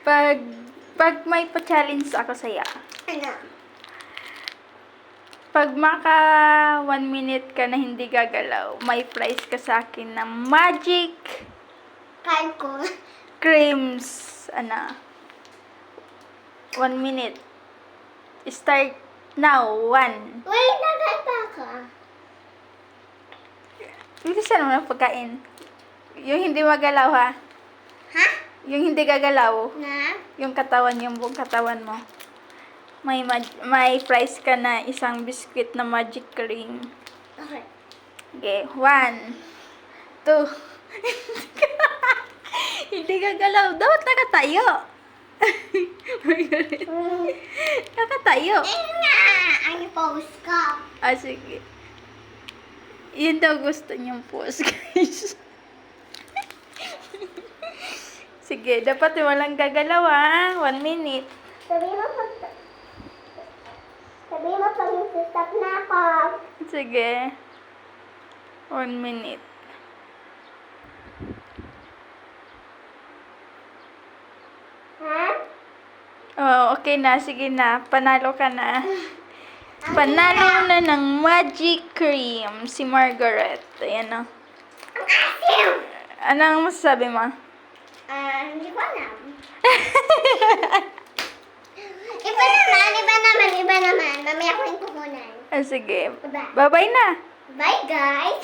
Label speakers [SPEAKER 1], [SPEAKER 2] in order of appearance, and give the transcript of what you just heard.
[SPEAKER 1] Pag, pag may pa-challenge ako sa'yo,
[SPEAKER 2] Ano?
[SPEAKER 1] pag maka 1 minute ka na hindi gagalaw, may prize ka sa akin na magic
[SPEAKER 2] Kain ko.
[SPEAKER 1] creams. 1 minute. Start now. 1.
[SPEAKER 2] Wait, naganda ka.
[SPEAKER 1] Bilisan mo na pagkain. Yung hindi magalaw ha.
[SPEAKER 2] Ha?
[SPEAKER 1] Yung hindi gagalaw.
[SPEAKER 2] Na?
[SPEAKER 1] Yung katawan, yung buong katawan mo. May prize ka na isang biscuit na magic cream.
[SPEAKER 2] Okay.
[SPEAKER 1] Okay, 1, 2. Hindi gagalaw. Dapat nakatayo. Nakatayo.
[SPEAKER 2] Ayun nga! Ang post ko.
[SPEAKER 1] Sige. Yun daw gusto niyong post, guys. Sige, dapat walang gagalaw ha. 1 minute.
[SPEAKER 2] Sabi mo pag stop na ako.
[SPEAKER 1] Sige. 1 minute.
[SPEAKER 2] Ha?
[SPEAKER 1] Oh, okay na. Sige na. Panalo ka na. Panalo na ng magic cream si Margaret. Ayan o.
[SPEAKER 2] Ang asim!
[SPEAKER 1] Anong masasabi mo?
[SPEAKER 2] Hindi ko alam. Iba naman. Mamaya ko yung kukunan.
[SPEAKER 1] Sige.
[SPEAKER 2] Diba?
[SPEAKER 1] Bye-bye na.
[SPEAKER 2] Bye, guys!